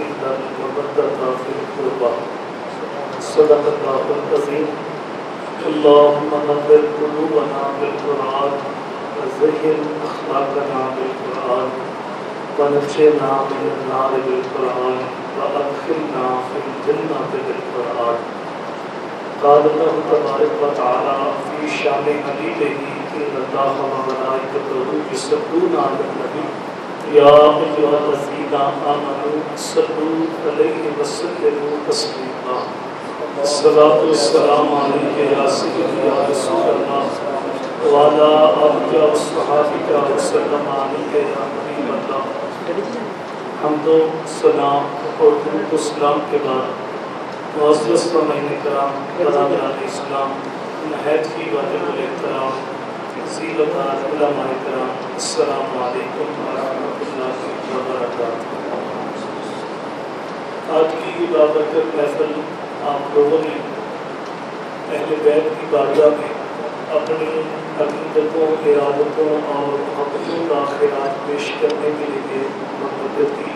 إلا المودة في القربى صدق الله العظيم. اللهم نور قلوبنا بالقرآن وزين أخلاقنا بالقرآن ونجنا من النار بالقرآن وأدخلنا في الجنة بالقرآن. قال الله تبارك وتعالى في شان نبيه إن الله وملائكته يصلون على النبي يا أيها الذين آمنوا صلوا عليه وسلموا تسليما. الصلاة والسلام عليك يا سيدي يا رسول الله وعلى آلك وصحبك وسلم عليك يا حبيب الله. حمد و سلام اور درود و سلام کے بعد معزز سامعین کرام، برادران اسلام، نہایت ہی واجب الاحترام عزیز وقار علماء کرام، السلام علیکم ورحمۃ اللہ وبرکاتہ۔ آج کی بابرکت محفل آپ لوگوں نے اہل بیت کی بارگاہ میں اپنی عقیدتوں، ارادتوں اور محبتوں کا خیرات پیش کرنے کے لیے مدد دی۔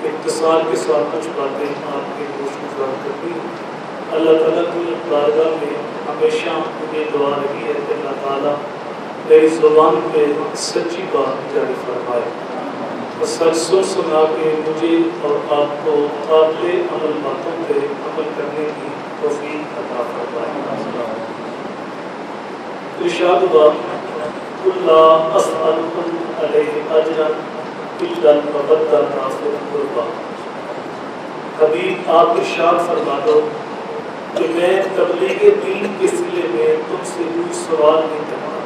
اختصار کے ساتھ کچھ باتیں آپ کے گوش گزار کرتی ہوں۔ اللہ تعالیٰ کی بارگاہ میں ہمیشہ مجھے دعا رہی ہے کہ اللہ تعالیٰ میری زبان پہ سچی بات جاری فرمائے اور سچ سنا کے مجھے اور آپ کو قابل عمل باتوں پہ عمل کرنے کی توفیق عطا فرمائے۔ ارشاد ہوا قل لا اسألکم علیہ اجرا الا المودۃ فی القربى۔ حبیب آپ ارشاد فرما دو کہ میں تبلیغ دین کے سلسلے میں تم سے کوئی سوال نہیں کرتا۔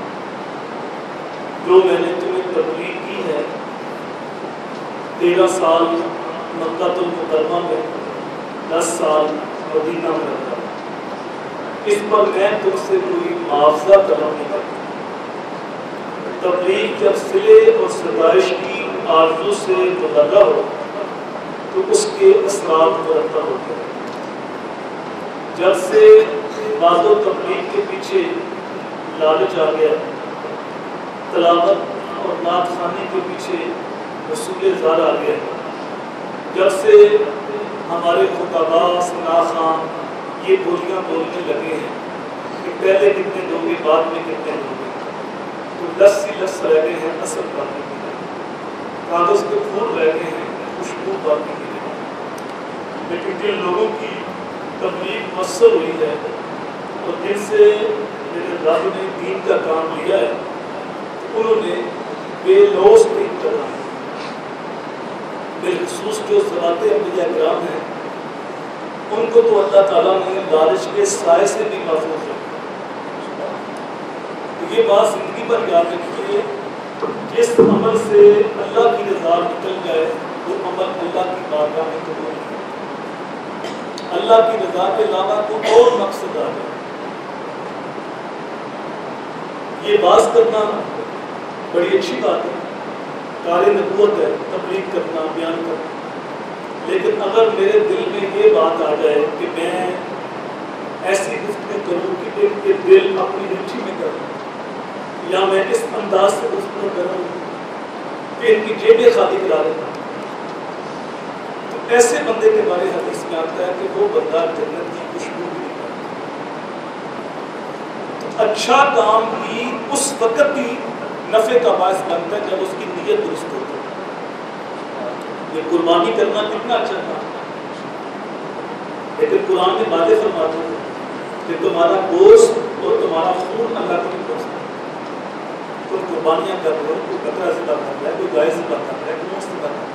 جو میں نے تمہیں تبلیغ کی ہے 13 سال مکہ المکرمہ میں، 10 سال مدینہ میں رہا، اس پر میں تم سے کوئی معاوضہ طلب نہیں کرتا۔ تبلیغ جب صلے اور ستائش کی آرزو سے مبلغ ہو تو اس کے اثرات مرتب ہوتے ہیں۔ جب سے بعض و تبلیغ کے پیچھے لالچ آ گیا، تلاوت اور نعت خوانی کے پیچھے رسول زار آ گیا، جب سے ہمارے خطباء ثناء خان یہ بولیاں بولنے لگے ہیں کہ پہلے کتنے دوں گے بعد میں کتنے دوں گے، تو لس سی لس رہ گئے ہیں اصل باقی کی نہیں، کاغذ کے پھول رہ گئے ہیں خوشبو باقی کی نہیں۔ لیکن جن لوگوں کی تبلیغ مؤثر ہوئی ہے اور جن سے میرے رب نے دین کا کام لیا ہے، انہوں نے بے لوث دین کا کام، بالخصوص جو ذوات انبیاء کرام ہیں ان کو تو اللہ تعالیٰ نے لالچ کے سائے سے بھی محفوظ رکھا۔ تو یہ بات زندگی پر یاد رکھیے، جس عمل سے اللہ کی رضا نکل جائے وہ عمل اللہ کی بارگاہ میں قبول نہیں، اللہ کی رضا کے علاوہ کوئی اور مقصد آ جائے۔ یہ بات کرنا بڑی اچھی بات ہے، کار نبوت ہے تبلیغ کرنا، بیان کرنا، لیکن اگر میرے دل میں یہ بات آ جائے کہ میں ایسی گفتگو کروں کہ ان کے دل اپنی رچی میں کروں، یا میں اس انداز سے گفتگو کروں کہ ان کی جیبیں خالی کرا دیتا، تو ایسے بندے کے بارے حدیث میں آتا ہے کہ وہ بندہ جنت کی خوشبو بھی نہیں کرتا۔ تو اچھا کام بھی اس وقت ہی نفع کا باعث بنتا ہے جب اس کی نیت درست ہوتی ہے۔ یہ قربانی کرنا کتنا اچھا کام، لیکن قرآن میں باتیں فرماتے ہیں کہ تمہارا گوشت اور تمہارا خون اللہ کو نہیں پہنچتا۔ تم قربانیاں کر رہے ہو، کوئی بکرا ذبح کر رہا ہے، کوئی گائے ذبح کر رہا ہے، کوئی موس ذبح کر رہا ہے،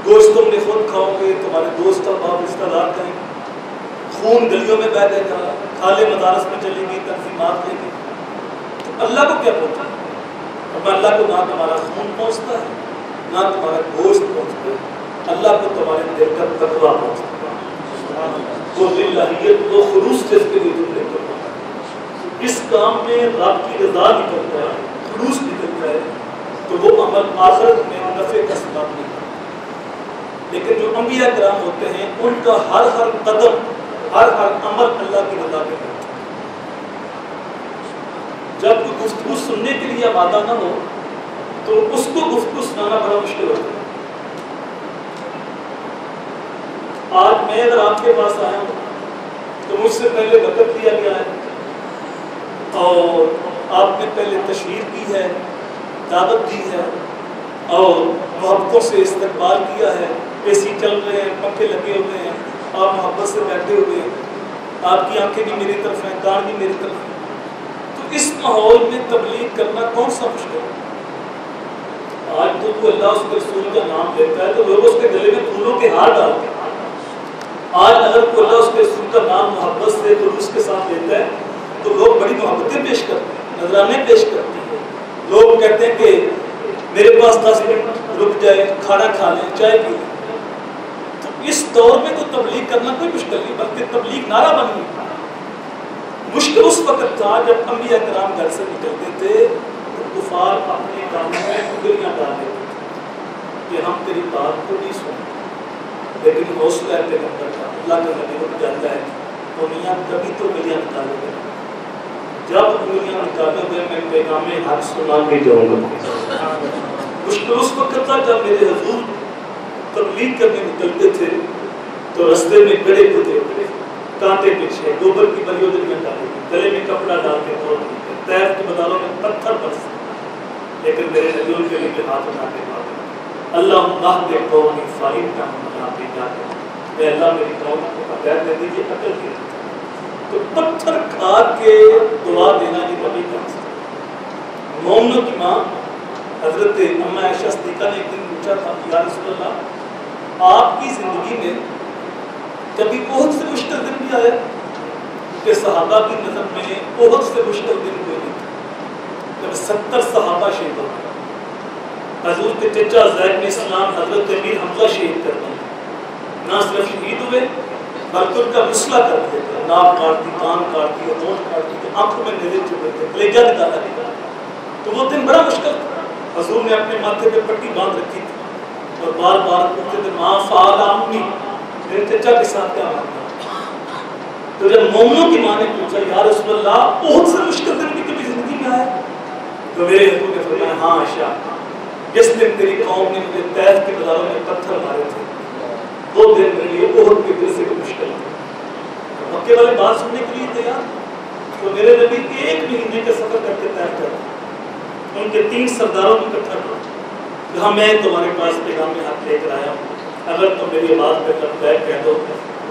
گوشت تم نے خود کھاؤ گے، تمہارے دوست اور باپ رشتہ دار کہیں، خون گلیوں میں بہے گا، کھالے مدارس میں چلیں گی، تنظیمات لیں گی، تو اللہ کو کیا پہنچا؟ اب اللہ کو نہ تمہارا خون پہنچتا ہے نہ تمہارا گوشت پہنچتا ہے، اللہ کو تمہارے دل کا تقویٰ پہنچتا ہے۔ وہ للہیت و خلوص جس کے لیے تم نے کرنا ہے، اس کام میں رب کی رضا نکلتا ہے، خلوص نکلتا ہے، تو وہ عمل آخرت میں نفع کا سبب نہیں ہے۔ لیکن جو انبیاء کرام ہوتے ہیں ان کا ہر قدم، ہر عمل اللہ کی رضا کے لیے۔ جب کوئی گفتگو سننے کے لیے آمادہ نہ ہو تو اس کو گفتگو سنانا بڑا مشکل ہوتا ہے۔ آج میں اگر آپ کے پاس آیا ہوں تو مجھ سے پہلے وقت لیا گیا ہے اور آپ نے پہلے تشہیر کی ہے، دعوت دی ہے اور محبتوں سے استقبال کیا ہے، اے سی چل رہے ہیں، پنکھے لگے ہوئے ہیں، آپ محبت سے بیٹھے ہوئے ہیں، آپ کی آنکھیں بھی میری طرف ہیں، کان بھی میری طرف ہیں، تو اس ماحول میں تبلیغ کرنا کون سا مشکل ہے؟ آج تو اللہ اس کے رسول کا نام لیتا ہے تو لوگ اس کے گلے میں پھولوں کے ہار ڈالتے ہیں۔ آج اگر کوئی اللہ اس کے رسول کا نام محبت سے خلوص کے ساتھ لیتا ہے تو لوگ بڑی محبتیں پیش کرتے ہیں، نذرانے پیش کرتے ہیں، لوگ کہتے ہیں کہ میرے پاس 10 منٹ رک جائے، کھانا کھا لیں، چائے پی لیں۔ تو اس دور میں تو تبلیغ کرنا کوئی مشکل نہیں، بلکہ تبلیغ نعرہ بن گئی۔ مشکل اس وقت تھا جب انبیاء کرام گھر سے نکلتے تھے تو کفار اپنے کانوں میں انگلیاں ڈال دیتے تھے کہ ہم تیری بات کو نہیں سنتے، لیکن حوصلہ ہے پیغمبر کا، اللہ کا نبی رک جاتا ہے تو میاں کبھی تو انگلیاں نکالے گا، جب انگلیاں نکالے ہوئے میں پیغام حق سنا کے جاؤں گا۔ مشکل اس وقت تھا جب میرے حضور تبلیغ کرنے نکلتے تھے تو رستے میں کڑے ہوتے تھے، کانٹے پیچھے گوبر کی بلیودریاں ڈالی، گلے میں کپڑا ڈال کے توڑتے، پیر کے بدالوں میں پتھر برستے، لیکن میرے نبی ان کے لیے ہاتھ اٹھا کے بات اللہ کے قوم فائن کا منا پہ جا کے اے اللہ میری قوم کو ہدایت دے دیجیے، عقل دے دیجیے۔ تو پتھر کھا کے دعا دینا یہ نبی کا مسئلہ۔ مومنوں کی ماں حضرت اماں عائشہ صدیقہ نے ایک دن پوچھا تھا یا رسول اللہ آپ کی زندگی میں کبھی بہت سے مشکل دن بھی آیا کہ صحابہ کی نظر میں بہت سے مشکل دن کوئی نہیں تھے، جب 70 صحابہ شہید ہو گئے، حضور کے چچا زید بن اسلام حضرت امیر حمزہ شہید کر دیے، نہ صرف شہید ہوئے بلکہ ان کا مسئلہ کر دیا گیا، ناک کاٹ دی، کان کاٹ دی، ہونٹ کاٹ دی، آنکھوں میں نیزے چبھے تھے، کلیجہ نکالا گیا۔ تو وہ دن بڑا مشکل تھا، حضور نے اپنے ماتھے پہ پٹی باندھ رکھی تھی اور بار بار پوچھتے تھے ماں فعل امی، میرے چچا کے ساتھ کیا بات ہے؟ تو جب مومنوں کی ماں نے پوچھا یا رسول اللہ بہت سے مشکل دن بھی کبھی زندگی میں آئے تو میرے حضور نے فرمایا ہاں عائشہ، جس دن تیری قوم نے مجھے طیف کے بازاروں میں پتھر مارے تھے وہ دن میرے لیے بہت کے دل سے مشکل تھا۔ مکے والے بات سننے کے لیے تیار تو میرے نبی 1 مہینے کا سفر کر کے طیف کر، ان کے 3 سرداروں کو اکٹھا کر کہا میں تمہارے پاس پیغام حق لے کر آیا ہوں، اگر تم میری بات پہ لبیک کہہ دو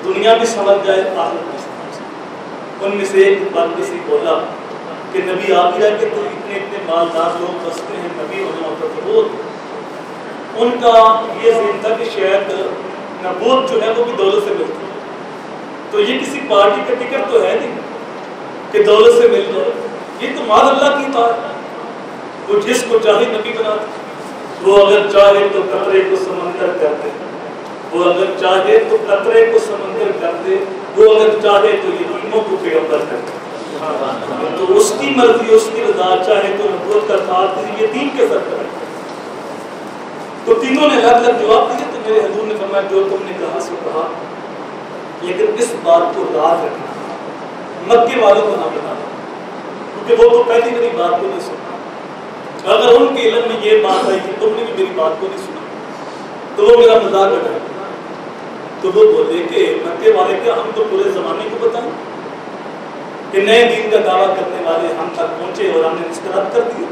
دنیا بھی سمجھ جائے آخرت بھی سمجھ جائے۔ ان میں سے ایک بات کسی بولا کہ نبی آپ ہی رہتے تو اتنے مالدار لوگ بستے ہیں، نبی ہونا ہوتا تو وہ ان کا یہ ذہن تھا کہ شاید نبوت جو ہے وہ بھی دولت سے ملتی ہے، تو یہ کسی پارٹی کا ٹکٹ تو ہے نہیں کہ دولت سے مل جائے، یہ تو مال اللہ کی بات ہے، وہ جس کو چاہے نبی بناتے، وہ اگر چاہے تو قطرے کو سمندر کر دے، وہ اگر چاہے تو قطرے کو سمندر کر دے، وہ اگر چاہے تو یتیموں کو پیغمبر کر دے، تو اس کی مرضی اس کی رضا، چاہے تو نبوت کا تاج کسی یتیم کے سر پر۔ تو تینوں نے الگ الگ جواب دیے، تو میرے حضور نے فرمایا جو تم نے کہا سو کہا، لیکن اس بات کو یاد رکھنا مکے والوں کو نہ بتانا، کیونکہ وہ تو پہلی میری بات کو نہیں سنا، اگر ان کے علم میں یہ بات آئی کہ تم نے بھی میری بات کو نہیں سنا تو وہ میرا مذاق اڑائے۔ تو وہ بولے کہ مکے والے کیا ہم تو پورے زمانے کو بتائیں کہ نئے دین کا دعویٰ کرنے والے ہم تک پہنچے اور ہم نے مسترد کر دیے۔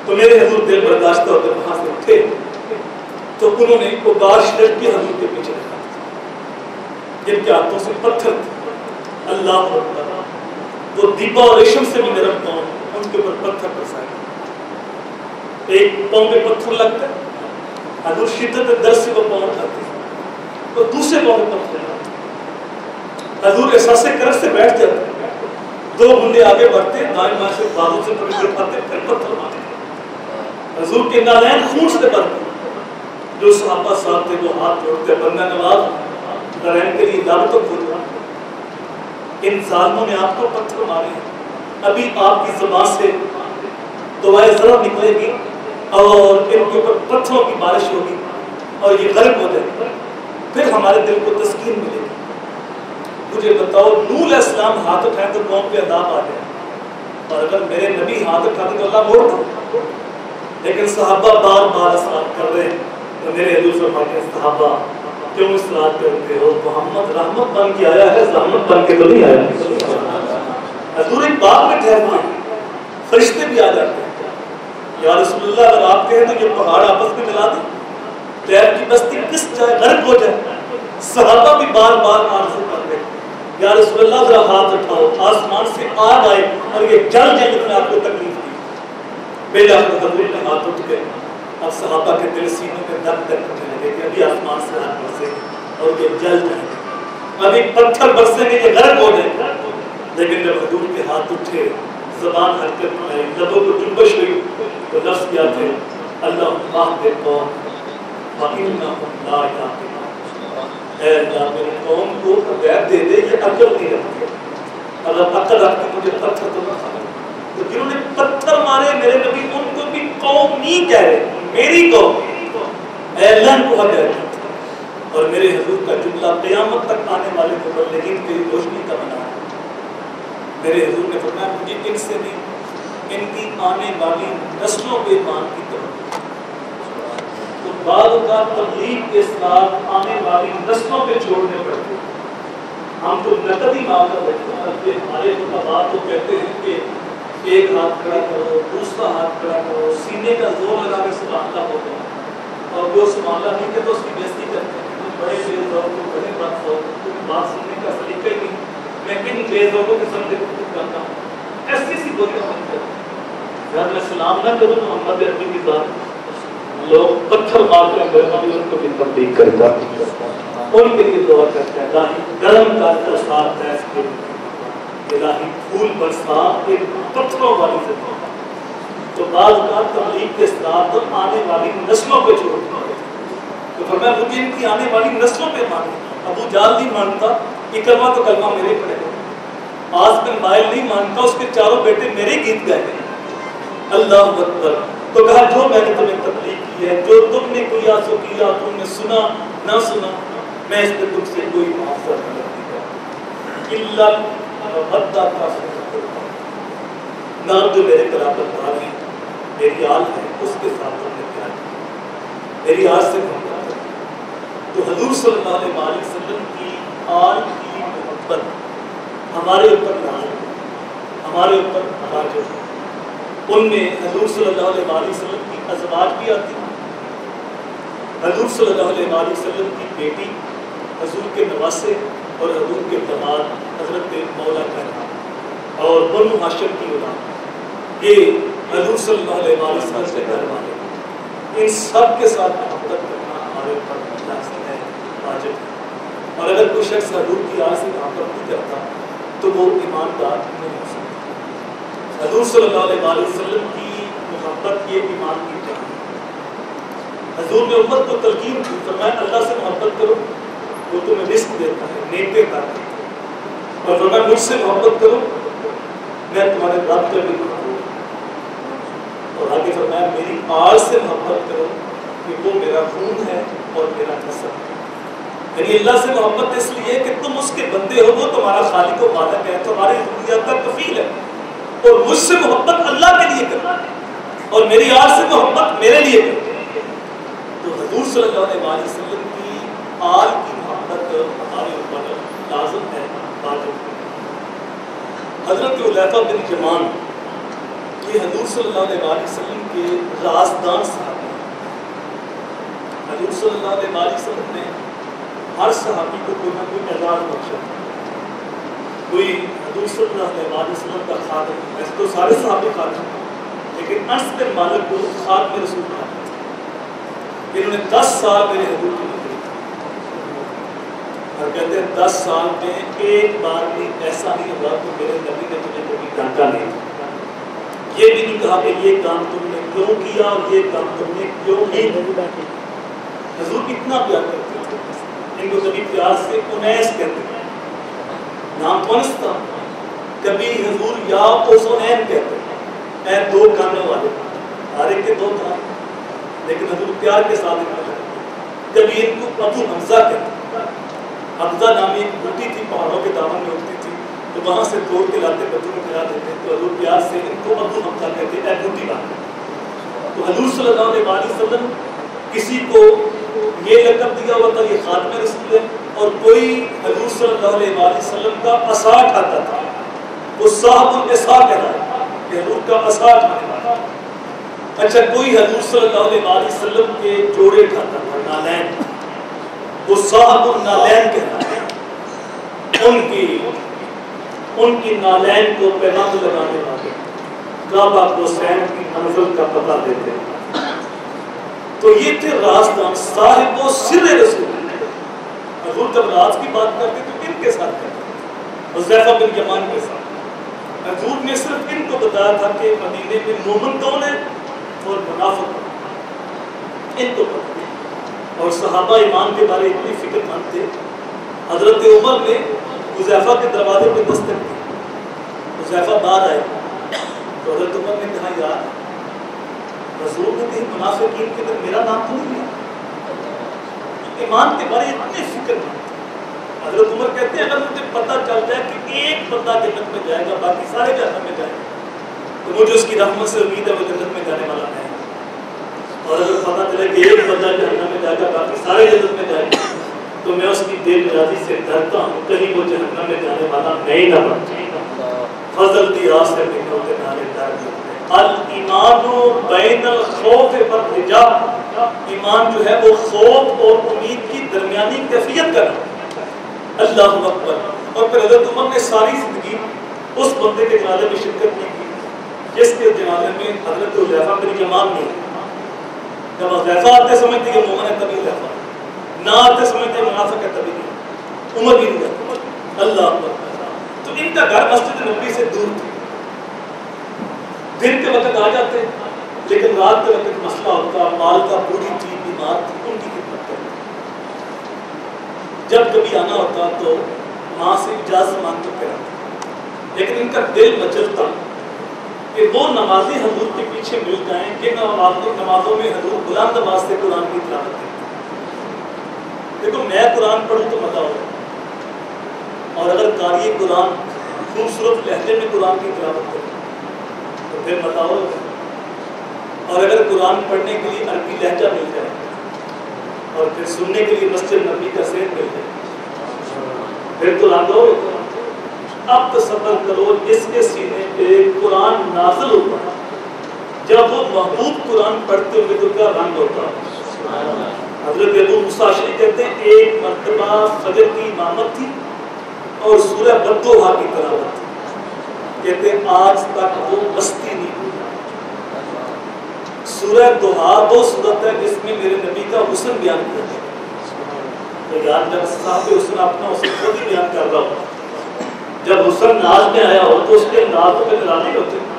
تو میرے حضور دل برداشتہ ہو کر وہاں سے اٹھے تو انہوں نے وہ بار شرک کے حضور کے پیچھے رکھا جن کے ہاتھوں سے پتھر تھے، اللہ اکبر، وہ دیبا اور ریشم سے بھی نرم پاؤں، ان کے اوپر پتھر برسائے، ایک پاؤں میں پتھر لگتا ہے، حضور شدت درد سے وہ پاؤں اٹھاتے اور دوسرے پاؤں میں پتھر لگتے، حضور احساس کرب سے بیٹھ جاتے، 2 گھنٹے آگے بڑھتے، دائیں بائیں سے بازو سے پکڑ اٹھاتے، پھر پتھر مارتے، حضور کے نالین خون سے بھرتے، جو صحابہ صاحب تھے وہ ہاتھ جوڑتے، بندہ نواز نالین کے لیے دعوت کھول رہا، ان ظالموں نے آپ کو پتھر مارے ہیں، ابھی آپ کی زبان سے دعائے ضرور نکلے گی اور ان کے اوپر پتھروں کی بارش ہوگی اور یہ غرق ہو جائے گا، پھر ہمارے دل کو تسکین ملے گی۔ مجھے بتاؤ نوح علیہ السلام ہاتھ اٹھائیں تو قوم پہ عذاب آ جائے، اور اگر میرے نبی ہاتھ اٹھاتے تو اللہ موڑ دے، لیکن صحابہ بار بار اصرار کر رہے ہیں، تو میرے حضور فرماتے ہیں صحابہ کیوں اصرار کرتے ہو؟ محمد رحمت بن کے آیا ہے، زحمت بن کے تو نہیں آیا۔ حضور ایک بات میں ٹھہرتے ہیں، فرشتے بھی آ جاتے ہیں، یا رسول اللہ اگر آپ کہیں تو یہ پہاڑ آپس میں ملا دیں، طیب کی بستی کس جائے غرق ہو جائے۔ صحابہ بھی بار بار آرزو کرتے ہیں، یا رسول اللہ ذرا ہاتھ اٹھاؤ، آسمان سے آگ آئے اور یہ جل جائے جس نے آپ کو تکلیف دی۔ پہلے حضور نے ہاتھ اٹھ گئے، اب صحابہ کے دل سینوں میں درد کرنے لگے کہ ابھی آسمان سے آگ برسے اور یہ جل جائے، ابھی پتھر برسیں گے یہ غرق ہو جائے۔ لیکن جب حضور کے ہاتھ اٹھے، زبان حرکت میں آئی، لبوں کو جنبش ہوئی، تو لفظ کیا تھے؟ اللہ اہد قوم فإنہم لا یعقلون۔ اے اللہ میری قوم کو ہدایت دے دے، یہ عقل نہیں رکھتے، اگر عقل رکھتے مجھے پتھر تو نہ کھانا۔ تو جنہوں نے پتھر مارے میرے نبی، ان کو بھی قوم نہیں کہہ رہے، میری قوم، اے اللہ ان کو ہدایت دے۔ اور میرے حضور کا جملہ قیامت تک آنے والے مبلغین کی روشنی کا بنا ہے۔ میرے حضور نے فرمایا مجھے ان سے نہیں، ان کی آنے والی نسلوں پہ ایمان کی طرف۔ تو بعض کا تبلیغ کے ساتھ آنے والی نسلوں پہ چھوڑنے پڑتے۔ ہم تو نقد ہی معاملہ رکھتے ہیں، ہمارے خطبات تو کہتے ہیں کہ ایک ہاتھ کھڑا کرو، دوسرا ہاتھ کھڑا کرو، سینے کا زور لگا کے سبحان اللہ ہوتے ہیں، اور جو سبحان اللہ نہیں کہتے اس کی بےزتی کرتے ہیں۔ بڑے تیز ہو تو بڑے بات ہو، بات سننے کا سلیقہ ہی نہیں، میں کن تیز لوگوں کے سامنے خطبہ کرتا ہوں، ایسی سی بولیاں بن کرتی۔ اگر میں سلام نہ کروں تو محمد عربی کی ذات، لوگ پتھر مار کر نبی ان کو بھی تبلیغ کرتا، ان کے لیے دعا کرتا ہے الہی گرم کا برسات ہے، اس کے الہی پھول برسا ایک پتھروں والی زندگی۔ تو بعض کا تبلیغ کے ساتھ آنے والی نسلوں پہ چھوڑتا ہے۔ تو فرمایا مجھے ان کی آنے والی نسلوں پہ مانے۔ ابو جہل نہیں مانتا، اکرمہ تو کلمہ میرے پڑے گا، عاص بن وائل نہیں مانتا، اس کے چاروں بیٹے میرے گیت گائے گئے۔ اللہ اکبر۔ تو کہا جو میں نے تمہیں تبلیغ کی ہے، جو تم نے کیا سو کیا، تم نے سنا نہ سنا، میں اس پہ تم سے کوئی معافی نہیں کرتا۔ اللہ کا نام جو میرے برابر بھاگ ہے، میری آل ہے، اس کے ساتھ تم نے کیا میری آج سے محبت۔ تو حضور صلی اللہ علیہ وسلم کی آل کی محبت ہمارے اوپر نازل، ہمارے اوپر نازل۔ ان میں حضور صلی اللہ علیہ وسلم کی ازواج بھی آتی ہیں، حضور صلی اللہ علیہ وسلم کی بیٹی، حضور کے نواسے اور حضور کے داماد حضرت مولا کا اور بنو ہاشم کی اولاد، یہ حضور صلی اللہ علیہ وسلم سے گھر والے، ان سب کے ساتھ محبت کرنا ہمارے اوپر لازم ہے، واجب ہے۔ اور اگر کوئی شخص حضور کی آل سے محبت نہیں کرتا تو وہ ایماندار نہیں ہو سکتا۔ حضور صلی اللہ علیہ وسلم کی محبت یہ ایمان کی جان ہے۔ حضور نے امت کو تلقین کی، فرمایا اللہ سے محبت کرو، وہ تمہیں رزق دیتا ہے، نیک دیتا ہے، اور فرمایا مجھ سے محبت کرو، میں تمہارے رب کا بھی کروں، اور آگے فرمایا میری آل سے محبت کرو کہ وہ میرا خون ہے اور میرا نسب ہے۔ یعنی اللہ سے محبت اس لیے کہ تم اس کے بندے ہو، وہ تمہارا خالق و مالک ہے، تمہاری ضروریات کا کفیل ہے، اور مجھ سے محبت اللہ کے لیے کرنا اور میری آل سے محبت میرے لیے کرنا۔ تو حضور صلی اللہ علیہ وسلم کی آل کی محبت ہمارے اوپر لازم ہے، واجب ہے۔ حضرت حذیفہ بن یمان یہ حضور صلی اللہ علیہ وسلم کے رازدان صحابی ہیں۔ حضور صلی اللہ علیہ وسلم نے ہر صحابی کو کوئی نہ کوئی اعزاز بخشا، کوئی حضور صلی اللہ علیہ وسلم کا خادم، ویسے تو سارے صحابی خادم ہیں، لیکن انس بن مالک کو خادم رسول کہا، انہوں نے 10 سال میرے حضور کی نوکری کی، اور کہتے ہیں 10 سال میں ایک بار بھی ایسا نہیں ہوا کہ میرے نبی نے تمہیں کبھی ڈانٹا نہیں، یہ بھی نہیں کہا کہ یہ کام تم نے کیوں کیا اور یہ کام تم نے کیوں نہیں کیا۔ حضور کتنا پیار کرتے ہیں، ان کو کبھی پیار سے انیس کہتے ہیں، نام کونس تھا، کبھی حضور یا اوسونین کہتے ہیں، اے دو کانوں والے، ہر ایک کے دو کان، لیکن حضور پیار کے ساتھ ان کو کبھی ان کو ابو حمزہ کہتے ہیں۔ حمزہ نامی ایک بوٹی تھی، پہاڑوں کے دامن میں اگتی تھی، تو وہاں سے توڑ کے لاتے بچوں کو کھلا دیتے، تو حضور پیار سے ان کو ابو حمزہ کہتے ہیں، اے بوٹی لاتے۔ تو حضور صلی اللہ علیہ وسلم کسی کو یہ لقب دیا ہوا تھا یہ خاتم رسول ہے، اور کوئی حضور صلی اللہ علیہ وآلہ وسلم کا عصا کھاتا تھا، وہ صاحب العصا کہلاتا کہ حضور کا عصا کھانے والا۔ اچھا کوئی حضور صلی اللہ علیہ وآلہ وسلم کے جوڑے کھاتا تھا، نالین، وہ صاحب النالین کہلاتا، ان کی نالین کو پیغام لگانے والے کعبہ حسین کی منزل کا پتہ دیتے ہیں۔ تو یہ تھے رازدان صاحب و سر رسول۔ حضور جب راز کی بات کرتے تو ان کے ساتھ کرتے، حذیفہ بن یمان کے ساتھ۔ حضور نے صرف ان کو بتایا تھا کہ مدینے میں مومن کون ہے اور منافق کون، ان کو پتہ، اور صحابہ ایمان کے بارے اتنی فکر مند تھے۔ حضرت عمر نے حذیفہ کے دروازے پہ دستک دی، حذیفہ باہر آئے تو حضرت عمر نے کہا یار رسول نے کہیں منافقین کے اندر میرا نام تو نہیں لیا، ایمان کے بارے اتنے فکر مند۔ حضرت عمر کہتے ہیں اگر مجھے پتہ چل جائے کہ ایک بندہ جنت میں جائے گا باقی سارے جہنم میں جائیں گے تو مجھے اس کی رحمت سے امید ہے وہ جنت میں جانے والا نہیں، اور اگر پتہ چلے کہ ایک بندہ جہنم میں جائے گا باقی سارے جنت میں جائیں گے تو میں اس کی دل مرادی سے ڈرتا ہوں کہیں وہ جہنم میں جانے والا نہیں نہ بن جائے گا۔ فضل دی آس ہے کہ ہوتے نارے ڈر دیتے الایمان بین الخوف والرجاء، ایمان جو ہے وہ خوف اور امید کی درمیانی کیفیت کا نام، اللہ اکبر۔ اور پھر حضرت عمر نے ساری زندگی اس بندے کے جنازے میں شرکت نہیں کی جس کے جنازے میں حضرت حذیفہ بن یمان نہیں۔ جب حذیفہ آتے سمجھتے کہ مومن ہے تبھی حذیفہ، نہ آتے سمجھتے منافق ہے تبھی نہیں، عمر بھی نہیں جاتا، اللہ اکبر۔ تو ان کا گھر مسجد نبوی سے دور تھا، دن کے وقت آ جاتے لیکن رات کے وقت مسئلہ ہوتا، مال کا بوڑھی تھی بیمار تھی ان کی خدمت کرتے، جب کبھی آنا ہوتا تو ماں سے اجازت مانگ کر آتا، لیکن ان کا دل مچلتا کہ وہ نمازی حضور کے پیچھے مل جائیں کہ نمازوں میں حضور بلند آواز سے قرآن کی تلاوت کریں۔ دیکھو میں قرآن پڑھوں تو مزہ ہوگا، اور اگر قاری قرآن خوبصورت لہجے میں قرآن کی تلاوت کرے تو پھر مزہ ہوگا، اور اگر قرآن پڑھنے کے لیے عربی لہجہ مل جائے اور پھر سننے کے لیے مسجد نبی کا سیر مل جائے پھر تو رنگ ہو۔ اب تصور کرو جس کے سینے پہ قرآن نازل ہوتا جب وہ محبوب قرآن پڑھتے ہوئے تو کیا رنگ ہوتا۔ حضرت ابو موسیٰ اشعری کہتے ہیں ایک مرتبہ فجر کی امامت تھی اور سورہ بدوحا کی تلاوت تھی، کہتے ہیں آج تک وہ مستی نہیں ہوئی۔ سورہ دوحا وہ سورت ہے جس میں میرے نبی کا حسن بیان کیا ہے، تو یار جب صاحب حسن اپنا حسن خود ہی بیان کر رہا ہو، جب حسن ناز میں آیا ہو تو اس کے انداز پہ نرانے ہوتے ہیں۔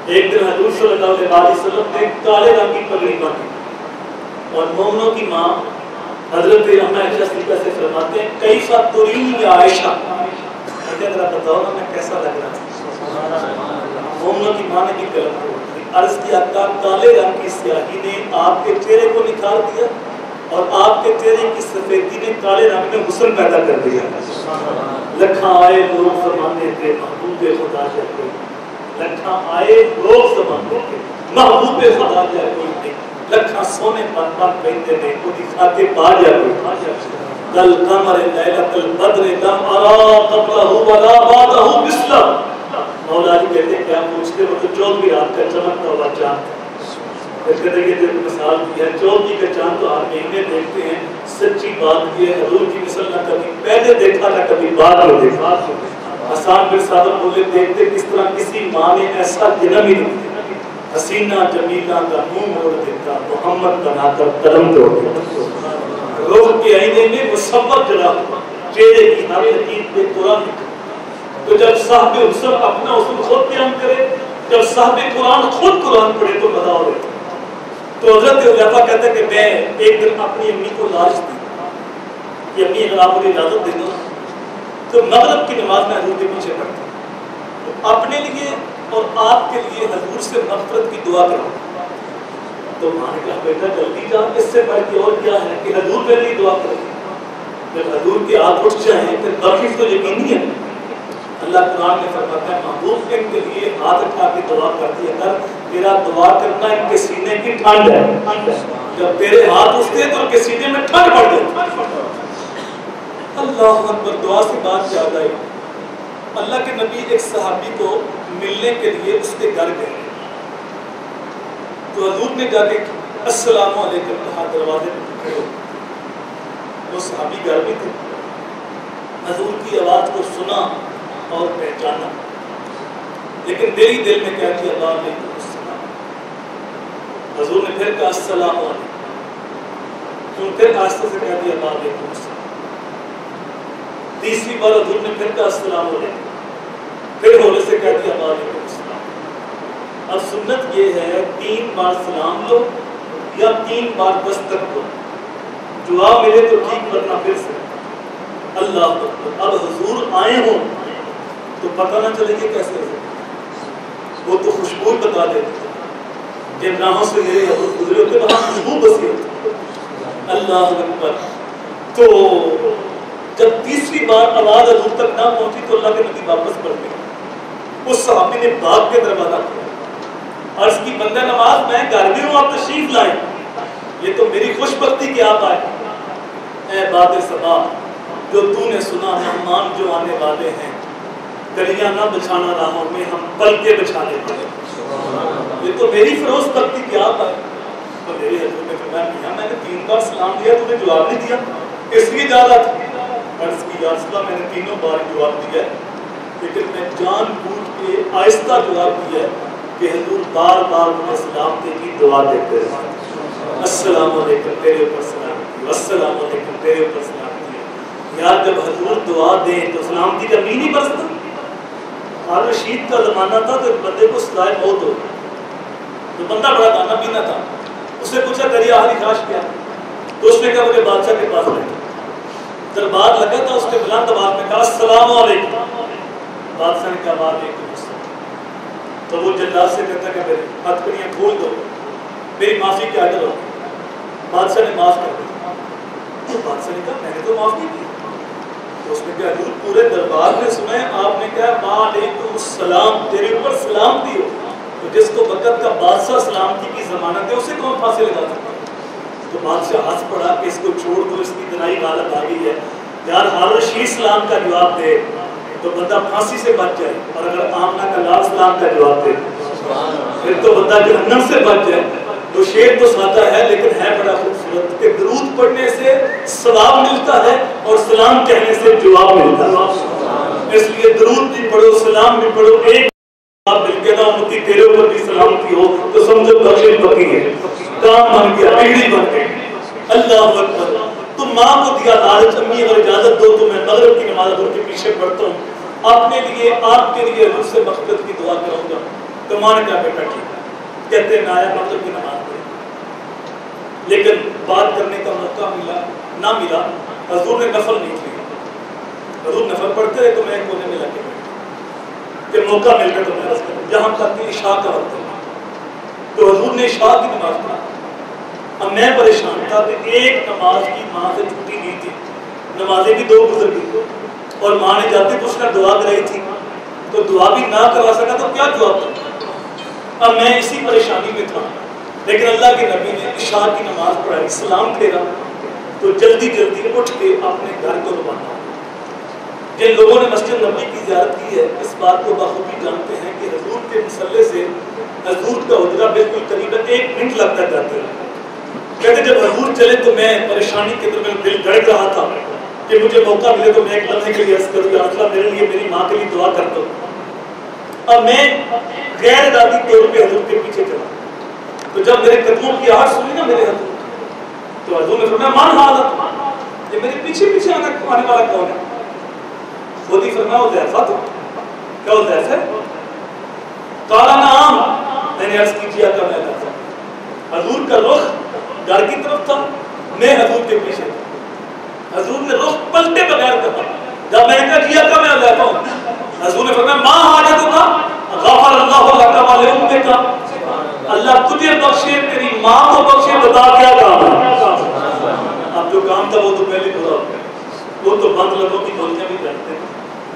ایک دن حضور صلی اللہ علیہ وسلم نے کالے رنگ کی پگڑی باندھی اور مومنوں کی ماں حضرت اما عائشہ صدیقہ سے فرماتے ہیں کیفا ترینی یا عائشہ، مجھے ذرا بتاؤ نا میں کیسا لگ رہا ہوں۔ مومنوں کی ماں نے بھی قلم عرض کیا کالے رنگ کی سیاہی نے آپ کے چہرے کو نکھار دیا اور آپ کے چہرے کی سفیدی نے کالے رنگ میں حسن پیدا کر دیا۔ لکھاں آئے لوگ زمانے کے محبوب خدا جائے کوئی، لکھاں آئے لوگ زمانے کے محبوب خدا جائے کوئی، لکھاں سونے پن پن پہنتے نے کو دکھا کے پا جائے کوئی۔ کل قمر لیلۃ البدر لم ارا قبلہ ولا بعدہ مثلہ، مولا علی کہتے ہیں کیا پوچھتے وہ تو 14ویں رات کا چمکتا ہوا چاند، کہتے ہیں کہ مثال دی ہے 14ویں کا چاند تو ہر مہینے دیکھتے ہیں، سچی بات یہ حضور کی مثل نہ کبھی پہلے دیکھا نہ کبھی بعد میں دیکھا۔ حسان بن ثابت بولے دیکھتے کس طرح کسی ماں نے ایسا جنم ہی نہیں دیا، حسینہ جمیلہ کا منہ موڑ دیتا محمد بنا کر قدم توڑ دیتا۔ روح کے آئینے میں مصور جلا چہرے کی ہر لکیر پہ قرآن لکھا۔ تو جب صاحب حسن اپنا حسن خود بیان کرے، جب صاحب قرآن خود قرآن پڑھے تو مزہ ہو رہے۔ تو حضرت حذیفہ کہتا ہے کہ میں ایک دن اپنی امی کو لاش دی کہ امی اگر آپ مجھے اجازت دے دو تو مغرب کی نماز میں حضور کے پیچھے پڑھتا تو اپنے لیے اور آپ کے لیے حضور سے مغفرت کی دعا کروں۔ تو ماں نے کہا بیٹا جلدی جا، اس سے بڑھ کے اور کیا ہے کہ حضور میرے لیے دعا کرے۔ جب حضور کے ہاتھ اٹھ جائیں پھر باقی تو یقینی ہے۔ اللہ قرآن میں فرماتا ہے محبوب ان کے لیے ہاتھ اٹھا کے دعا کر دیا کر تیرا دعا کرنا ان کے سینے کی ٹھنڈ ہے، جب تیرے ہاتھ اٹھتے تو ان کے سینے میں ٹھنڈ پڑ جاتی۔ اللہ اکبر، دعا سے بات یاد آئی، اللہ کے نبی ایک صحابی کو ملنے کے لیے اس کے گھر گئے، تو حضور نے جا کے السلام علیکم کہا، دروازے پہ کھڑے ہو، وہ صحابی گھر میں تھے، حضور کی آواز کو سنا اور پہچانا، لیکن دل ہی دل میں کیا کیا، وعلیکم السلام۔ حضور نے پھر کہا السلام علیکم، تو پھر آستہ سے کہہ دیا وعلیکم السلام۔ تیسری بار حضور نے پھر کہا السلام علیکم، پھر ہونے سے کہہ دیا وعلیکم السلام۔ اب سنت یہ ہے 3 بار سلام لو یا 3 بار دستک دو، جواب ملے تو ٹھیک، ورنہ پھر سے اللہ اکبر۔ اب حضور آئے ہوں تو پتہ نہ چلے گی کیسے ہوگا، وہ تو خوشبو بتا دیتے تھے، جب راہوں سے میرے حضور گزرے ہوتے وہاں خوشبو بسی ہوتی۔ اللہ اکبر۔ تو جب تیسری بار آواز حضور تک نہ پہنچی تو اللہ کے نبی واپس پڑھ گئے، اس صحابی نے بھاگ کے دروازہ کھولا، عرض کی بندہ نواز میں گھر میں ہوں، آپ تشریف لائیں، یہ تو میری خوش بختی کہ آپ آئے۔ اے باد صبا، جو تو نے سنا مہمان جو آنے والے ہیں، گلیاں نہ بچھانا راہوں میں، ہم پل کے بچھانے والے، یہ تو میری فروز بختی کہ آپ آئے۔ تو میرے حضور نے فرمایا میاں میں نے 3 بار سلام دیا، تو نے جواب نہیں دیا، اس لیے جا رہا تھا۔ عرض کی یا رسول اللہ میں نے 3 بار جواب دیا ہے، لیکن میں جان بوجھ کے آہستہ جواب دیا ہے کہ حضور بار بار مجھے سلامتی کی دعا دیتے ہیں، السلام علیکم تیرے اوپر سلامتی، السلام علیکم تیرے اوپر سلامتی۔ یار جب حضور دعا دیں تو سلامتی کا بھی نہیں برستا۔ ہارون رشید کا زمانہ تھا تو ایک بندے کو سزائے موت ہو، تو بندہ بڑا دانا پینا تھا، اس نے پوچھا تیری آخری خواہش کیا؟ تو اس نے کہا مجھے بادشاہ کے پاس رہنا۔ دربار لگا تھا، اس نے بلند آواز میں کہا السلام علیکم، بادشاہ نے کہا وعلیکم السلام۔ تو وہ جلاد سے کہتا کہ میرے ہتھکڑیاں کھول دو، میری معافی کے آڈر ہو۔ بادشاہ نے معاف کر دیا، تو بادشاہ نے کہا میں نے تو معاف نہیں کی۔ تو اس نے کہا حضور پورے دربار میں سنا ہے آپ نے کہا وعلیکم السلام، تیرے اوپر سلامتی ہو، تو جس کو وقت کا بادشاہ سلامتی کی ضمانت ہے اسے کون پھانسی لگا سکتا؟ تو بادشاہ ہنس پڑا کہ اس کو چھوڑ دو، اس کی دنائی غالب آ گئی ہے، یار ہارون رشید سلام کا جواب دے تو بندہ پھانسی سے بچ جائے، اور اگر آمنہ کا لال سلام کا جواب دے پھر تو بندہ جہنم سے بچ جائے۔ وہ شعر تو سادہ ہے لیکن ہے بڑا خوبصورت کہ درود پڑھنے سے ثواب ملتا ہے اور سلام کہنے سے جواب ملتا ہے، اس لیے درود بھی پڑھو سلام بھی پڑھو، ایک آپ مل کے نہ امتی تیرے اوپر بھی سلامتی ہو تو سمجھو بخشش پکی ہے، کام بن گیا، بیڑی بن گئی۔ اللہ اکبر۔ تو ماں کو دیا لالچ، امی اگر اجازت دو تو میں مغرب کی نماز حضور کے پیچھے پڑھتا ہوں، اپنے لیے آپ کے لیے حضور سے مغفرت کی دعا کروں گا۔ تو ماں نے کہا بیٹا ٹھیک ہے، کہتے ہیں آیا مغرب کی نماز پڑھی، لیکن بات کرنے کا موقع ملا نہ ملا، حضور نے نفل نہیں کیا، حضور نفل پڑھتے رہے تو میں ایک کونے میں لگے کہ موقع مل گیا تو میں عرض کروں، یہاں تک کہ عشاء کا وقت ہے تو حضور نے عشاء کی نماز پڑھا۔ اب میں پریشان تھا کہ ایک نماز کی ماں سے چھٹی نہیں تھی، نمازیں بھی 2 گزر گئی، اور ماں نے جاتے پوچھنا دعا کرائی تھی تو دعا بھی نہ کروا سکا تو کیا جواب دوں؟ اب میں اسی پریشانی میں تھا، لیکن اللہ کے نبی نے عشاء کی نماز پڑھائی، سلام پھیرا تو جلدی جلدی اٹھ کے اپنے گھر کو روانہ۔ جن لوگوں نے مسجد نبوی کی زیارت کی ہے اس بات کو بخوبی جانتے ہیں کہ حضور کے مصلے سے حضور کا حجرہ بالکل قریب 1 منٹ لگتا جاتا ہے۔ کہتے جب حضور چلے تو میں پریشانی کے درمیان دل دھڑک رہا تھا کہ مجھے موقع ملے تو میں ایک لمحے کے لیے عرض کروں یا اللہ میرے لیے میری ماں کے لیے دعا کر دو۔ اب میں غیر ارادی طور پہ حضور کے پیچھے چلا، تو جب میرے قدموں کی آواز سنی نا میرے حضور، تو حضور نے فرمایا مان حالت، یہ میرے پیچھے پیچھے آنے والا کون ہے؟ خود ہی فرمایا حذیفہ تو کیا حذیفہ ہے؟ کالا نام، میں نے عرض کیجیا کا میں تھا، حضور کا رخ گھر کی طرف تھا، میں حضور کے پیچھے تھا، حضور نے رخ پلٹے بغیر کہا، جب میں نے کہا جیا کا میں حذیفہ ہوں، حضور نے فرمایا ماں حاجت کا غفر اللہ لک والے امے کا، اللہ تجھے بخشے تیری ماں کو بخشے، بتا کیا کام ہے؟ اب جو کام تھا وہ تو پہلے پورا ہو گیا، وہ تو بند لوگوں کی گولیاں بھی کرتے ہیں،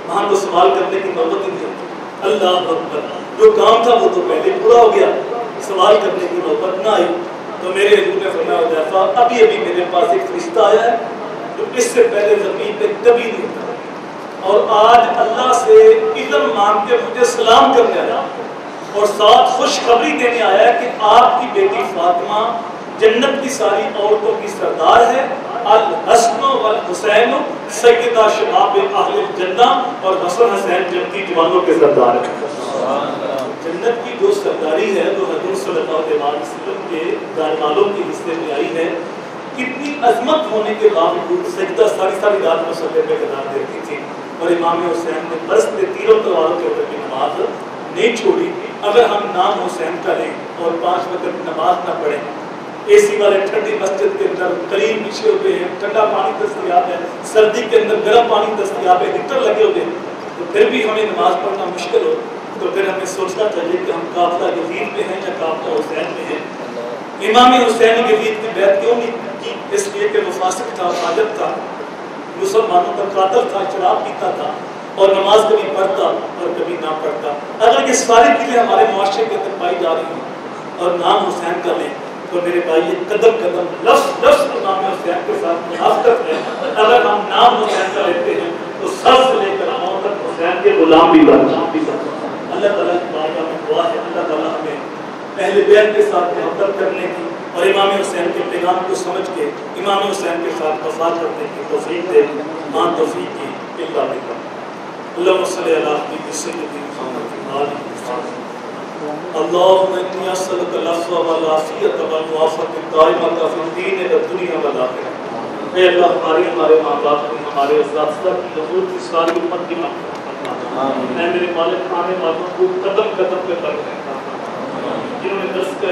وہاں تو سوال کرنے کی نوبت ہی نہیں ہوتی۔ اللہ اکبر، جو کام تھا وہ تو پہلے پورا ہو گیا، سوال کرنے کی نوبت نہ آئی تو میرے حضور نے فرمایا حذیفہ ابھی ابھی میرے پاس ایک فرشتہ آیا ہے جو اس سے پہلے زمین پہ کبھی نہیں تھا، اور آج اللہ سے علم مانگ کے مجھے سلام کرنے آیا اور ساتھ خوشخبری دینے آیا ہے کہ آپ کی بیٹی فاطمہ جنت کی ساری عورتوں کی سردار ہے، الحسن والحسین سیدہ شباب اہل الجنہ، اور حسن حسین جنتی جوانوں کے سردار ہیں۔ جنت کی جو سرداری ہے وہ حضور صلی اللہ علیہ وسلم کے دارمالوں کے حصے میں آئی ہے۔ کتنی عظمت ہونے کے باوجود سجدہ ساری ساری رات مصلی پہ قرار دیتی تھی، اور امام حسین نے برستے تیروں تلواروں کے اوپر کی نماز نہیں چھوڑی۔ اگر ہم نام حسین کا لیں اور 5 وقت نماز نہ پڑھیں، اے سی والے ٹھنڈی مسجد کے اندر کریم بچھے ہوئے ہیں، ٹھنڈا پانی دستیاب ہے، سردی کے اندر گرم پانی دستیاب ہے، ہیٹر لگے ہوئے ہیں، تو پھر بھی ہمیں نماز پڑھنا مشکل ہو تو پھر ہمیں سوچنا چاہیے کہ ہم قافلہ یزید میں ہیں یا قافلہ حسین میں ہیں۔ امام حسین یزید کی بیعت کیوں نہیں کی؟ اس لیے کہ وہ فاسق تھا، فاجر تھا، مسلمانوں کا قاتل تھا، شراب پیتا تھا اور نماز کبھی پڑھتا اور کبھی نہ پڑھتا۔ اگر یہ ساری چیزیں ہمارے معاشرے کے اندر پائی جا رہی ہیں اور نام حسین کا لیں تو میرے بھائی یہ قدم قدم لفظ لفظ امام حسین کے ساتھ منافقت ہے۔ اگر ہم نام حسین کا لیتے ہیں تو سر سے لے کر پاؤں تک حسین کے غلام بھی بن سکتے ہیں۔ اللہ تعالیٰ کی بارگاہ میں دعا ہے اللہ تعالیٰ ہمیں اہل بیت کے ساتھ محبت کرنے کی اور امام حسین کے پیغام کو سمجھ کے امام حسین کے ساتھ وفا کرنے کی توفیق دے۔ مان توفیق کی اللہ باللہ۔ اللہم صلی اللہ علیہ وسلم اللہم انی اسألک العفو والعافیۃ والمعافاۃ الدائمۃ فی الدین والدنیا والآخرہ۔ اے اللہ ہمارے ماں باپ کو، ہمارے اساتذہ کی، حضور کی ساری امت کی مغفرت فرما۔ اے میرے مالک آنے والوں کو قدم قدم پہ برکت عطا فرما، جنہوں نے درس کا